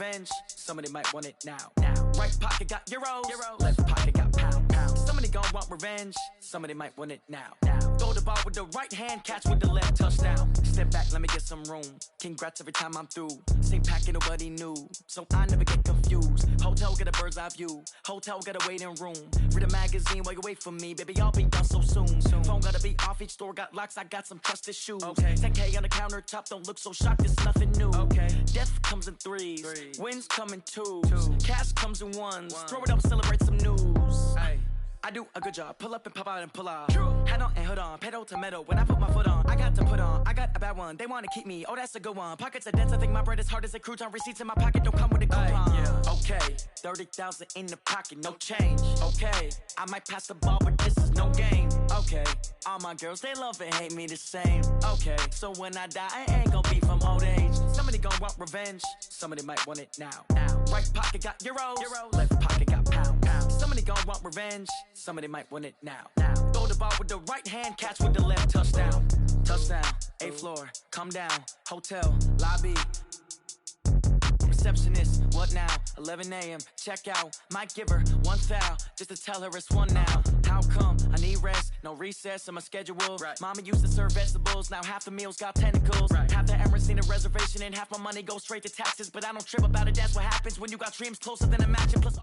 revenge. Somebody might want it now. Right pocket got euros. Left pocket got pound. Somebody gon' want revenge. Somebody might want it now. Throw the ball with the right hand, catch with the left, touchdown. Step back, let me get some room. Congrats every time I'm through. Same packet, nobody knew, so I never get confused. Hotel get a bird's eye view. Hotel get a waiting room. Read a magazine while you wait for me, baby. I'll be done so soon. Phone gotta be off. Each store got locks. I got some trusted shoes. 10K on the countertop. Don't look so shocked. It's nothing new. Death comes in threes. Wins come in twos. Cash comes in ones. Throw it up, celebrate some news. I do a good job. Pull up and pop out and pull off. Hat on and hood on. Pedal to metal. When I put my foot on, I got to put on. I got a bad one. They want to keep me. Oh, that's a good one. Pockets are dense. I think my bread is hard as a crouton. Receipts in my pocket don't come with a coupon. Okay, 30,000 in the pocket, no change. Okay, I might pass the ball, but this is no game. Okay, all my girls, they love and hate me the same. Okay, so when I die, I ain't gonna be from old age. Somebody gon' want revenge. Somebody might want it now. Right pocket got euros. Left pocket got pound. Somebody gon' want revenge. Somebody might want it now. Throw the ball with the right hand, catch with the left, touchdown. Touchdown, 8th floor, come down, hotel, lobby. Receptionist, what now? 11 a.m., check out. Might give her one foul, just to tell her it's one now. How come? I need rest, no recess in my schedule. Mama used to serve vegetables, now half the meals got tentacles. Half the Emirates need a reservation and half my money goes straight to taxes. But I don't trip about it, that's what happens when you got dreams closer than a matching. Plus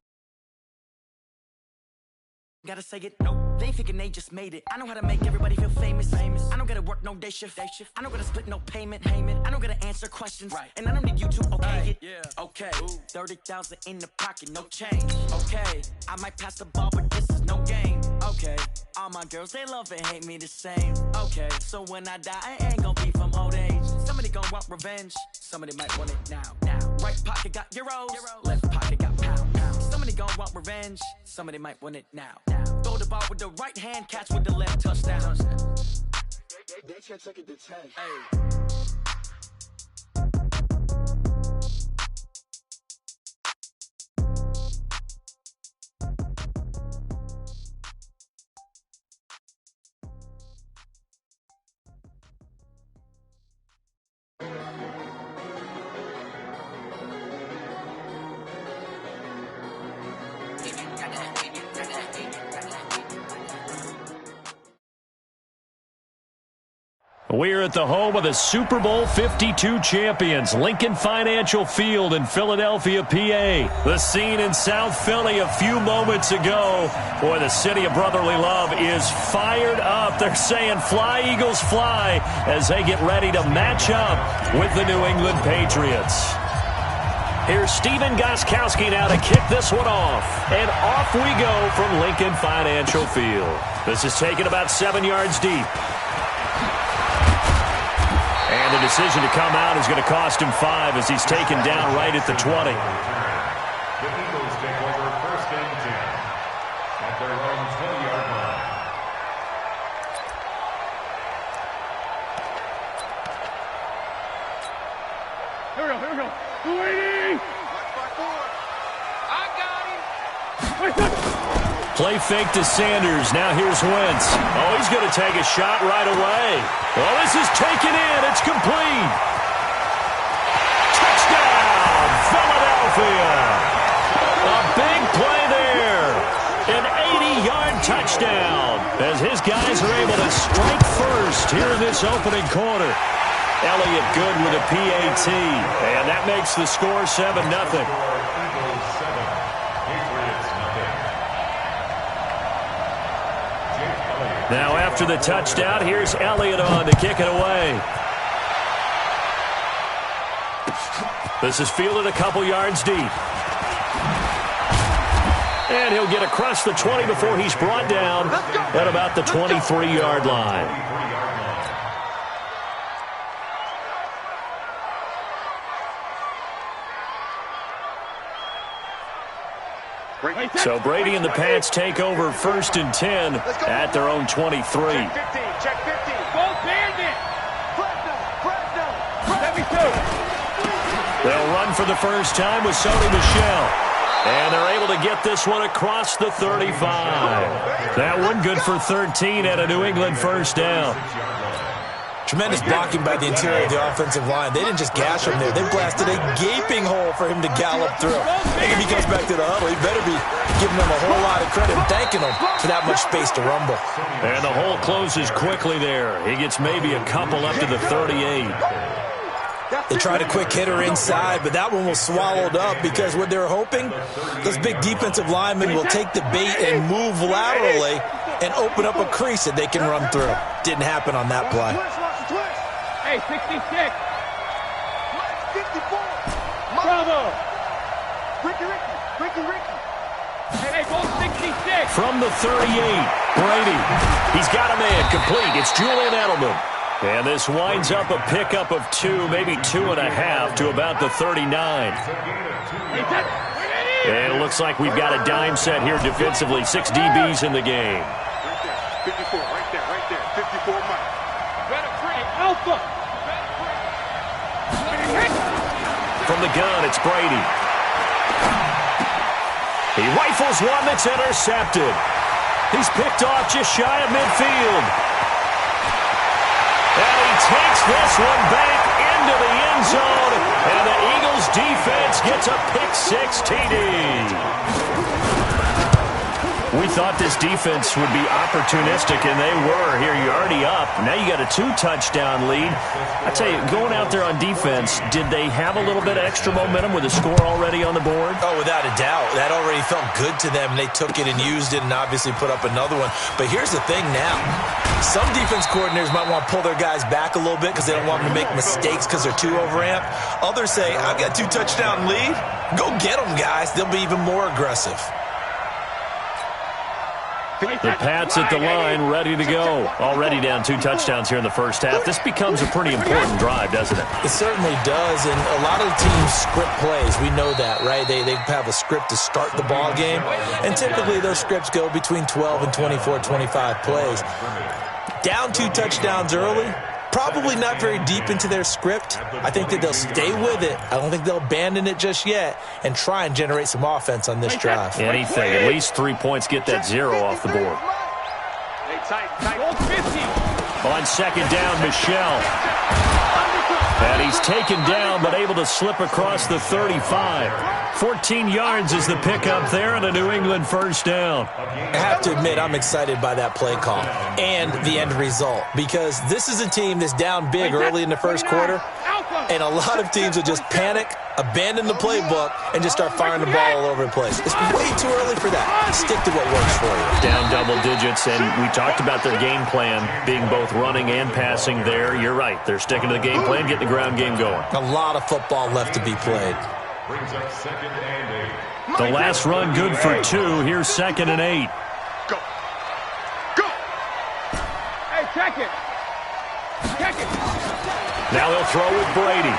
gotta say it, nope. They thinking they just made it. I know how to make everybody feel famous. I don't gotta work no day shift. I don't gotta split no payment. I don't gotta answer questions. And I don't need you to okay it. Okay, 30,000 in the pocket, no change. Okay, I might pass the ball, but this is no game. Okay, all my girls, they love and hate me the same. Okay, so when I die, I ain't gonna be from old age. Somebody gon' want revenge. Somebody might want it now. Right pocket got euros. Left pocket got pound. Somebody gon' want revenge. Somebody might want it now. Throw the ball with the right hand, catch with the left, touchdown. They can't take it to 10. We're at the home of the Super Bowl 52 champions, Lincoln Financial Field in Philadelphia, PA. The scene in South Philly a few moments ago. Boy, the city of brotherly love is fired up. They're saying, "Fly, Eagles, fly," as they get ready to match up with the New England Patriots. Here's Steven Gostkowski now to kick this one off. And off we go from Lincoln Financial Field. This is taken about 7 yards deep. And the decision to come out is going to cost him 5 as he's taken down right at the 20. The Eagles take over 1st and 10 at their own 20-yard line. Here we go. Waiting! I got him! Play fake to Sanders. Now here's Wentz. Oh, he's going to take a shot right away. Well, this is taken in. It's complete. Touchdown, Philadelphia. A big play there. An 80-yard touchdown as his guys are able to strike first here in this opening quarter. Elliott good with a PAT, and that makes the score 7-0. Eagles 7, Patriots nothing. Now after the touchdown, here's Elliott on to kick it away. This is fielded a couple yards deep. And he'll get across the 20 before he's brought down at about the 23-yard line. So Brady and the Pats take over 1st and 10 at their own 23. Check 50. Go Bandit! They'll run for the first time with Sony Michel. And they're able to get this one across the 35. That one good for 13 at a New England 1st down. Tremendous blocking by the interior of the offensive line. They didn't just gash him there. They blasted a gaping hole for him to gallop through. I think if he comes back to the huddle, he better be giving them a whole lot of credit and thanking them for that much space to rumble. And the hole closes quickly there. He gets maybe a couple up to the 38. They tried a quick hitter inside, but that one was swallowed up because what they were hoping, those big defensive linemen will take the bait and move laterally and open up a crease that they can run through. Didn't happen on that play. Hey, 66. 54. Bravo. Ricky. Hey, go 66. From the 38, Brady. He's got a man complete. It's Julian Edelman. And this winds up a pickup of 2, maybe 2.5 to about the 39. And it looks like we've got a dime set here defensively. 6 DBs in the game. 54, right there. 54 Mike. Better free. Alpha. From the gun, it's Brady. He rifles one that's intercepted. He's picked off just shy of midfield. And he takes this one back into the end zone. And the Eagles defense gets a pick-6 TD. We thought this defense would be opportunistic, and they were. Here, you're already up. Now you got a 2-touchdown lead. I tell you, going out there on defense, did they have a little bit of extra momentum with a score already on the board? Oh, without a doubt. That already felt good to them. They took it and used it and obviously put up another one. But here's the thing now. Some defense coordinators might want to pull their guys back a little bit because they don't want them to make mistakes because they're too overamped. Others say, I've got 2-touchdown lead. Go get them, guys. They'll be even more aggressive. The Pats at the line, ready to go. Already down 2 touchdowns here in the first half. This becomes a pretty important drive, doesn't it? It certainly does, and a lot of the teams script plays. We know that, right? They have a script to start the ball game, and typically those scripts go between 12 and 24, 25 plays. Down 2 touchdowns early, probably not very deep into their script. I think that they'll stay with it. I don't think they'll abandon it just yet and try and generate some offense on this drive. Anything. At least 3 points, get that 0 off the board. On second down, Michelle. And he's taken down but able to slip across the 35. 14 yards is the pickup there and a New England first down. I have to admit, I'm excited by that play call and the end result because this is a team that's down big early in the first quarter, and a lot of teams will just panic, abandon the playbook, and just start firing the ball all over the place. It's way too early for that. Stick to what works for you. Down double digits, and we talked about their game plan being both running and passing there. You're right. They're sticking to the game plan, getting the ground game going. A lot of football left to be played. Brings up 2nd and 8. The last run good for 2. Here's 2nd and 8. Go. Hey, check it. Now they'll throw with Brady.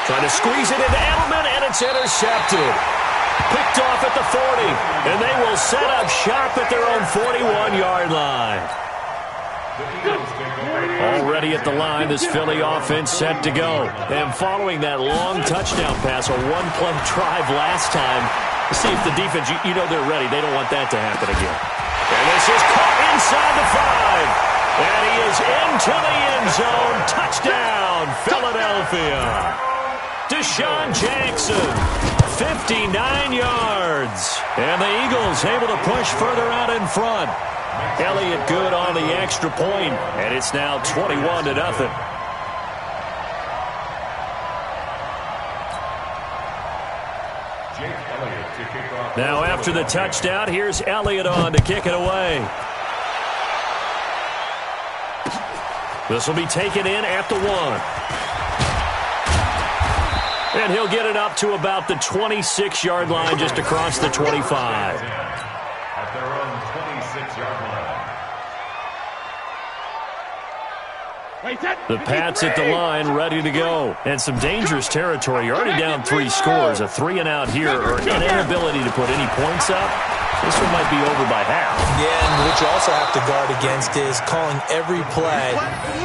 Trying to squeeze it into Edelman, and it's intercepted. Picked off at the 40, and they will set up shop at their own 41-yard line. Already at the line, this Philly offense set to go. And following that long touchdown pass, a one-play drive last time, to see if the defense, you know they're ready. They don't want that to happen again. And this is caught inside the 5. And he is into the end zone. Touchdown, Philadelphia. Deshaun Jackson, 59 yards. And the Eagles able to push further out in front. Elliott good on the extra point, and it's now 21-0. Now after the touchdown, here's Elliott on to kick it away. This will be taken in at the 1. And he'll get it up to about the 26-yard line, just across the 25. At their own 26-yard line. The Pats at the line, ready to go. And some dangerous territory. You're already down 3 scores. A 3-and-out here, or an inability to put any points up. This one might be over by half. Yeah, and what you also have to guard against is calling every play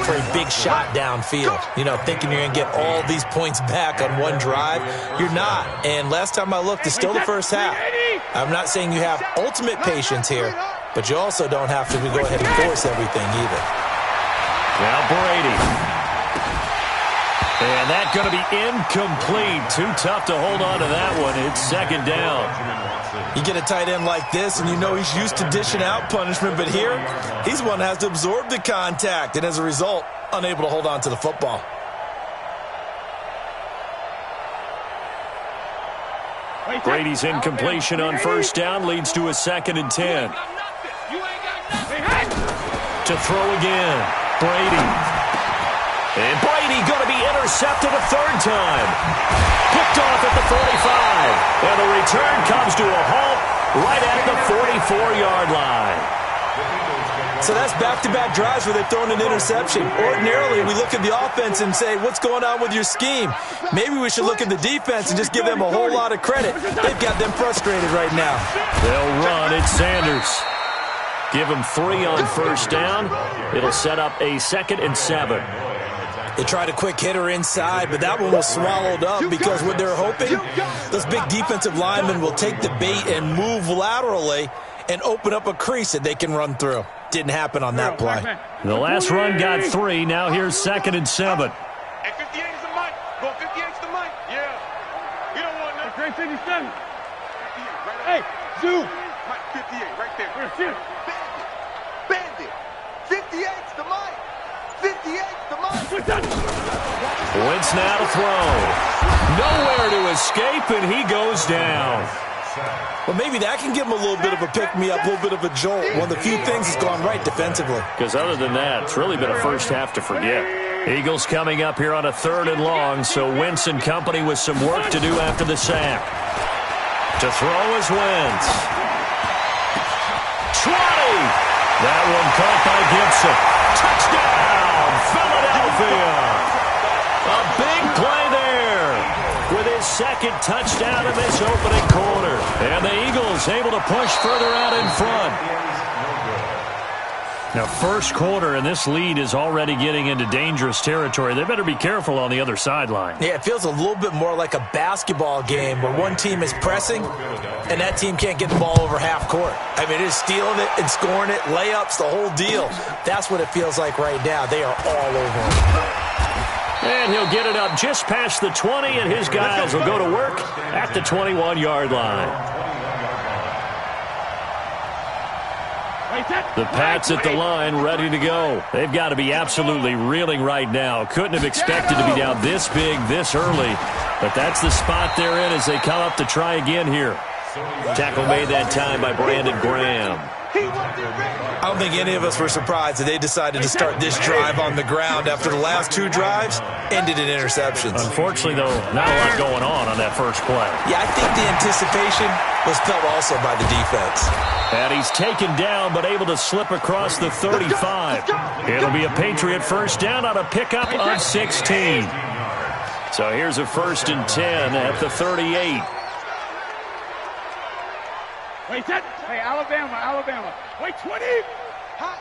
for a big shot downfield. You know, thinking you're going to get all these points back on one drive. You're not. And last time I looked, it's still the first half. I'm not saying you have ultimate patience here, but you also don't have to go ahead and force everything either. Now Brady. And that's going to be incomplete. Too tough to hold on to that one. It's second down. You get a tight end like this, and you know he's used to dishing out punishment, but here, he's one that has to absorb the contact, and as a result, unable to hold on to the football. Brady's incompletion on first down leads to a 2nd and 10. To throw again, Brady. And Brady going to be intercepted a 3rd time. Picked off at the 45. And the return comes to a halt right at the 44-yard line. So that's back-to-back drives where they've thrown an interception. Ordinarily, we look at the offense and say, what's going on with your scheme? Maybe we should look at the defense and just give them a whole lot of credit. They've got them frustrated right now. They'll run. It's Sanders. Give him 3 on first down. It'll set up a 2nd and 7. They tried a quick hitter inside, but that one was swallowed up because what they're hoping, those big defensive linemen will take the bait and move laterally and open up a crease that they can run through. Didn't happen on that play. The last run got 3. Now here's 2nd and 7. At 58 is the mic. Go 58 is the mic. Yeah. You don't want nothing. Great 57. Hey, zoom. Mike 58 right there. Bandit. 58's the mic. 58's the mic. Wentz now to throw. Nowhere to escape, and he goes down. Well, maybe that can give him a little bit of a pick-me-up, a little bit of a jolt. One of the few things that's gone right defensively. Because other than that, it's really been a first half to forget. Eagles coming up here on a 3rd and long, so Wentz and company with some work to do after the sack. To throw is Wentz. 20! That one caught by Gibson. Touchdown, Philadelphia! A big play there with his 2nd touchdown in this opening quarter. And the Eagles able to push further out in front. Now, first quarter, and this lead is already getting into dangerous territory. They better be careful on the other sideline. Yeah, it feels a little bit more like a basketball game where one team is pressing and that team can't get the ball over half court. I mean, it is stealing it and scoring it, layups, the whole deal. That's what it feels like right now. They are all over him. And he'll get it up just past the 20, and his guys will go to work at the 21-yard line. The Pats at the line, ready to go. They've got to be absolutely reeling right now. Couldn't have expected to be down this big, this early. But that's the spot they're in as they come up to try again here. Tackle made that time by Brandon Graham. I don't think any of us were surprised that they decided to start this drive on the ground after the last 2 drives ended in interceptions. Unfortunately, though, not a lot going on that first play. Yeah, I think the anticipation was felt also by the defense. And he's taken down but able to slip across the 35. It'll be a Patriot first down on a pickup of 16. So here's a 1st and 10 at the 38. Wait, that. Hey, Alabama. Wait, 20. Hot.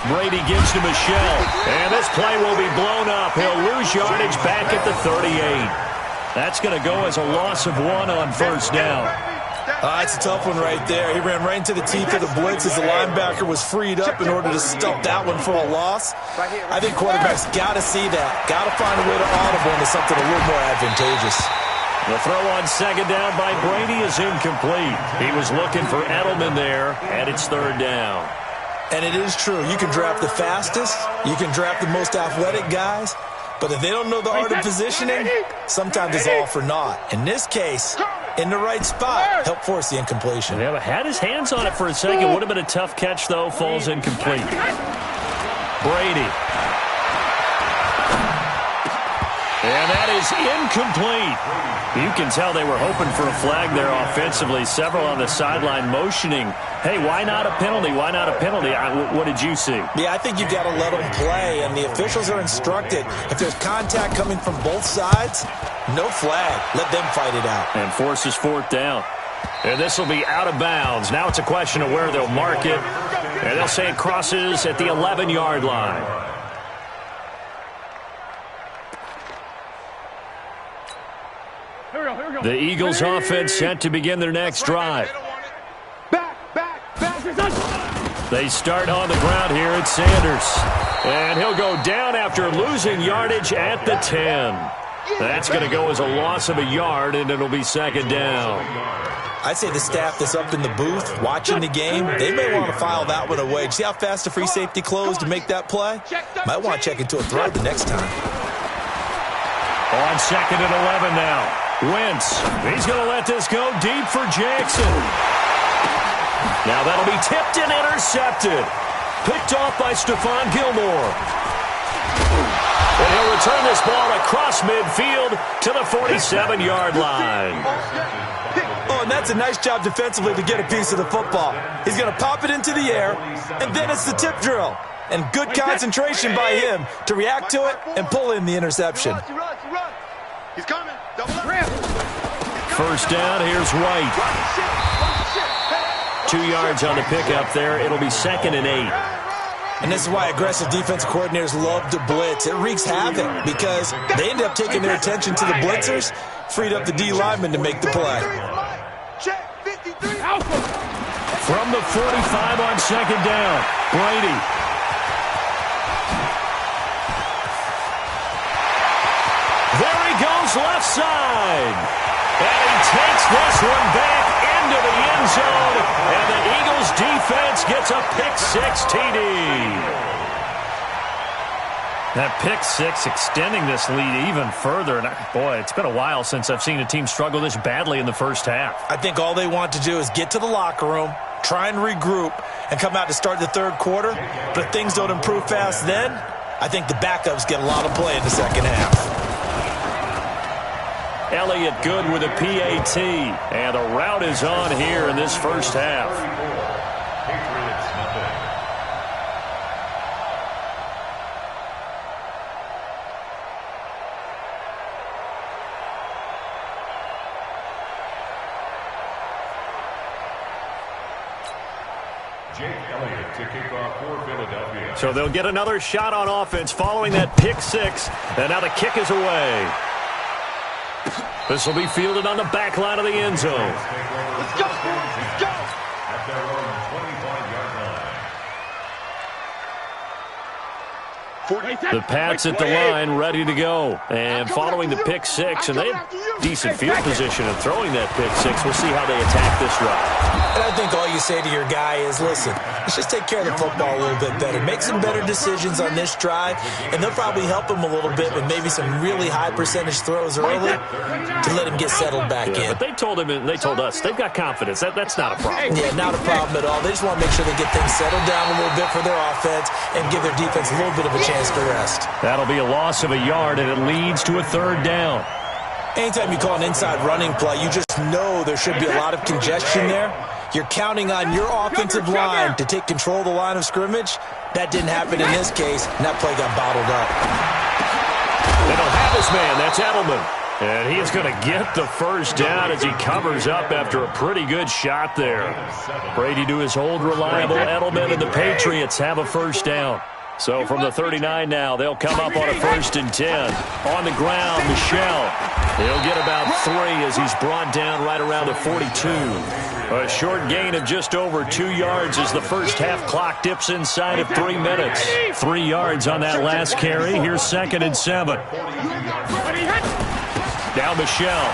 Brady gives to Michelle, and this play will be blown up. He'll lose yardage back at the 38. That's going to go as a loss of 1 on first down. It's a tough one right there. He ran right into the teeth of the blitz as the linebacker was freed up in order to stop that one for a loss. I think quarterbacks got to see that. Got to find a way to audible into something a little more advantageous. The throw on 2nd down by Brady is incomplete. He was looking for Edelman there, and it's 3rd down. And it is true. You can draft the fastest. You can draft the most athletic guys. But if they don't know the art of positioning, sometimes it's all for naught. In this case, in the right spot, help force the incompletion. Yeah, had his hands on it for a second. Would have been a tough catch, though. Falls incomplete. Brady. And that is incomplete. You can tell they were hoping for a flag there offensively. Several on the sideline motioning. Hey, why not a penalty? Why not a penalty? What did you see? Yeah, I think you've got to let them play, and the officials are instructed. If there's contact coming from both sides, no flag. Let them fight it out. And forces 4th down. And this will be out of bounds. Now it's a question of where they'll mark it. And they'll say it crosses at the 11-yard line. The Eagles offense set to begin their next drive. They start on the ground here at Sanders. And he'll go down after losing yardage at the 10. That's going to go as a loss of a yard, and it'll be second down. I'd say the staff that's up in the booth watching the game, they may want to file that one away. See how fast the free safety closed to make that play? Might want to check into a throw the next time. On second and 11 now. Wentz, he's going to let this go deep for Jackson. Now that'll be tipped and intercepted. Picked off by Stephon Gilmore. And he'll return this ball across midfield to the 47-yard line. Oh, and that's a nice job defensively to get a piece of the football. He's going to pop it into the air, and then it's the tip drill. And good concentration by him to react to it and pull in the interception. He's coming. First down, here's White. 2 yards on the pickup there. It'll be second and 8. And this is why aggressive defensive coordinators love to blitz. It wreaks havoc because they end up taking their attention to the blitzers, freed up the D lineman to make the play. From the 45 on second down, Brady. There he goes left side. And he takes this one back into the end zone. And the Eagles defense gets a pick-6 TD. That pick-6 extending this lead even further. And boy, it's been a while since I've seen a team struggle this badly in the first half. I think all they want to do is get to the locker room, try and regroup, and come out to start the third quarter. But if things don't improve fast then, I think the backups get a lot of play in the second half. Elliott good with a PAT, and the route is on here in this first half. Jake Elliott to kick off for Philadelphia. So they'll get another shot on offense following that pick-6, and now the kick is away. This will be fielded on the back line of the end zone. Let's go! Let's go! At their own 25-yard line. The Pats at the line, ready to go. And following the pick-6, and they have decent field position in throwing that pick-6. We'll see how they attack this route. And I think all you say to your guy is, listen, let's just take care of the football a little bit better. Make some better decisions on this drive, and they'll probably help him a little bit with maybe some really high percentage throws early to let him get settled back in. But they told him, and they told us, they've got confidence. That's not a problem. Yeah, not a problem at all. They just want to make sure they get things settled down a little bit for their offense and give their defense a little bit of a chance to rest. That'll be a loss of a yard, and it leads to a third down. Anytime you call an inside running play, you just know there should be a lot of congestion there. You're counting on your offensive line to take control of the line of scrimmage. That didn't happen in this case, and that play got bottled up. They don't have his man. That's Edelman. And he is going to get the first down as he covers up after a pretty good shot there. Brady to his old reliable Edelman, and the Patriots have a first down. So from the 39 now, they'll come up on a 1st and 10. On the ground, Michel. He'll get about 3 as he's brought down right around the 42. A short gain of just over 2 yards as the first half clock dips inside of 3 minutes. 3 yards on that last carry. Here's 2nd and 7. Now Michel.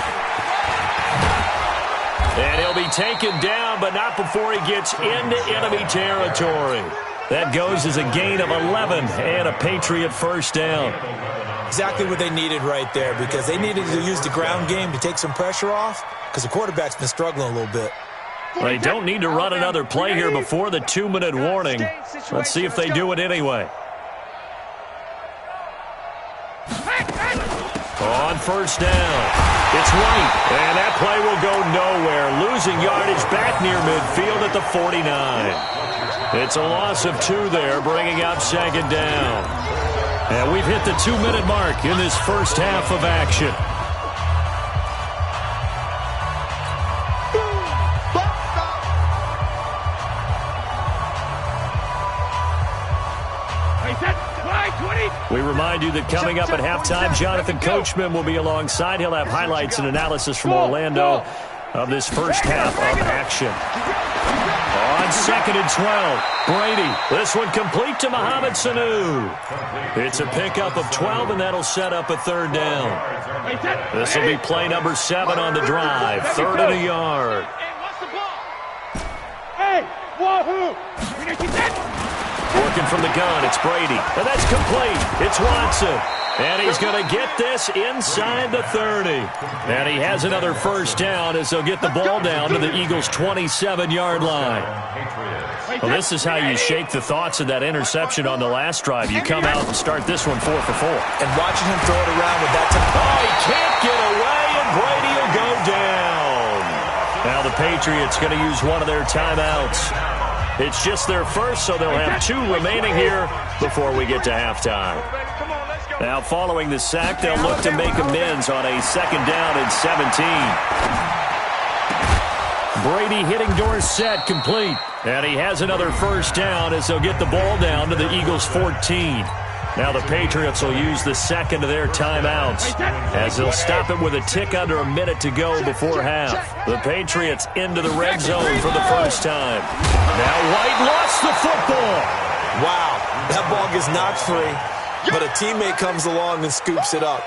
And he'll be taken down, but not before he gets into enemy territory. That goes as a gain of 11 and a Patriot first down. Exactly what they needed right there, because they needed to use the ground game to take some pressure off, because the quarterback's been struggling a little bit. They don't need to run another play here before the 2-minute warning. Let's see if they do it anyway. On first down, it's White, and that play will go nowhere. Losing yardage back near midfield at the 49. It's a loss of 2 there, bringing up 2nd down. And we've hit the 2-minute mark in this first half of action. We remind you that coming up at halftime, Jonathan Coachman will be alongside. He'll have highlights and analysis from Orlando of this first half of action. On 2nd and 12. Brady, this one complete to Mohamed Sanu. It's a pickup of 12, and that'll set up a 3rd down. This will be play number 7 on the drive. 3rd and a yard. Hey, wahoo! Working from the gun, it's Brady. And that's complete. It's Watson. And he's going to get this inside the 30. And he has another 1st down as they'll get the ball down to the Eagles' 27-yard line. Well, this is how you shake the thoughts of that interception on the last drive. You come out and start this one 4 for 4. And watching him throw it around with that time. Oh, he can't get away, and Brady will go down. Now the Patriots going to use one of their timeouts. It's just their first, so they'll have 2 remaining here before we get to halftime. Now, following the sack, they'll look to make amends on a 2nd down and 17. Brady hitting Dorsett complete. And he has another 1st down as they'll get the ball down to the Eagles' 14. Now the Patriots will use the 2nd of their timeouts as they'll stop it with a tick under a minute to go before half. The Patriots into the red zone for the first time. Now White lost the football. Wow, that ball gets knocked free, but a teammate comes along and scoops it up.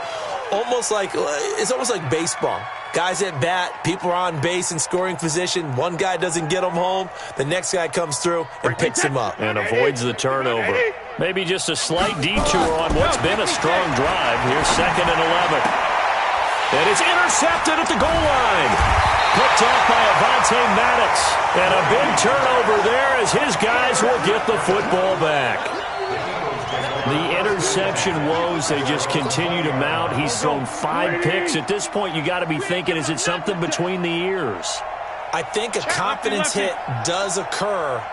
It's almost like baseball. Guys at bat, people are on base in scoring position. One guy doesn't get him home. The next guy comes through and picks him up. And avoids the turnover. Maybe just a slight detour on what's been a strong drive. Here's 2nd and 11. And it's intercepted at the goal line. Picked off by Avonte Maddox. And a big turnover there as his guys will get the football back. The interception woes, they just continue to mount. He's thrown 5 picks. At this point, you got to be thinking, is it something between the ears? I think a confidence hit does occur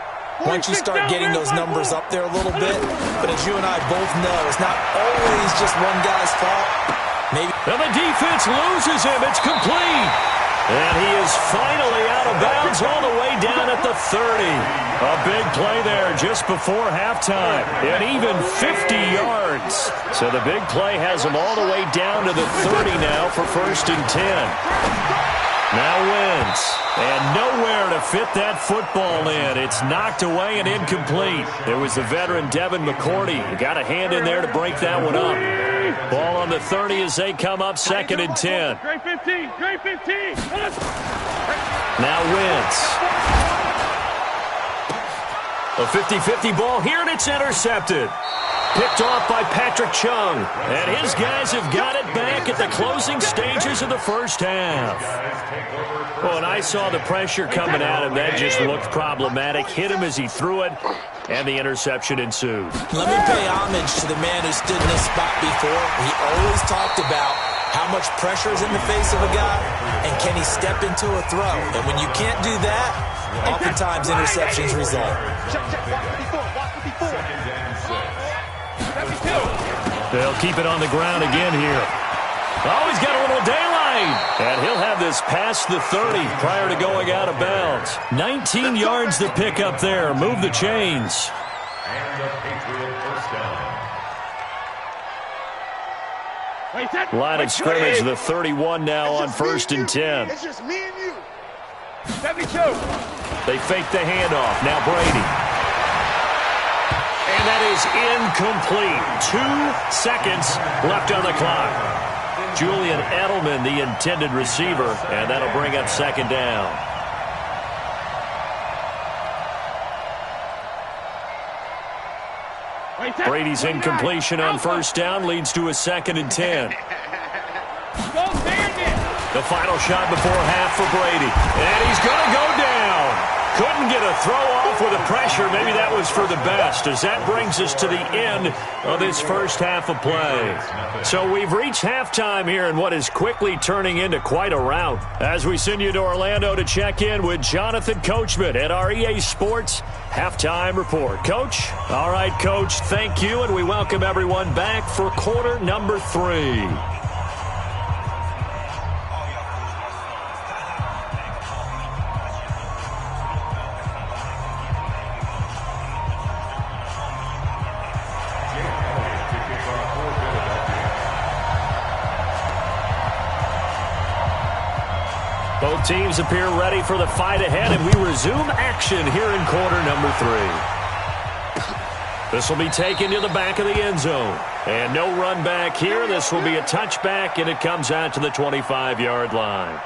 once you start getting those numbers up there a little bit. But as you and I both know, it's not always just one guy's fault. Maybe. And the defense loses him. It's complete. And he is finally out of bounds all the way down at the 30. A big play there just before halftime. And even 50 yards. So the big play has him all the way down to the 30 now for 1st and 10. Now wins. And nowhere to fit that football in. It's knocked away and incomplete. There was the veteran Devin McCourty. Got a hand in there to break that one up. Ball on the 30 as they come up 2nd and 10. Great 15, great 15. Now Wentz. A 50-50 ball here, and it's intercepted. Picked off by Patrick Chung. And his guys have got it back at the closing stages of the first half. Well, and I saw the pressure coming at him. That just looked problematic. Hit him as he threw it, and the interception ensued. Let me pay homage to the man who stood in this spot before. He always talked about how much pressure is in the face of a guy, and can he step into a throw. And when you can't do that, oftentimes interceptions result. They'll keep it on the ground again here. Oh, he's got a little daylight. And he'll have this past the 30 prior to going out of bounds. 19 yards to pick up there. Move the chains. And the Patriot first down. Line of scrimmage, the 31 now on 1st and 10. It's just me and you. 72. They fake the handoff. Now Brady. And that is incomplete. 2 seconds left on the clock. Julian Edelman, the intended receiver, and that'll bring up 2nd down. Brady's incompletion on 1st down leads to a 2nd and 10. The final shot before half for Brady. And he's going to go down. Couldn't get a throw off with the pressure. Maybe that was for the best, as that brings us to the end of this first half of play. So we've reached halftime here in what is quickly turning into quite a rout. As we send you to Orlando to check in with Jonathan Coachman at our EA Sports Halftime Report. Coach? All right, Coach, thank you, and we welcome everyone back for quarter number 3. Both Teams appear ready for the fight ahead, and we resume action here in quarter number 3. This will be taken to the back of the end zone. And no run back here. This will be a touchback, and it comes out to the 25-yard line.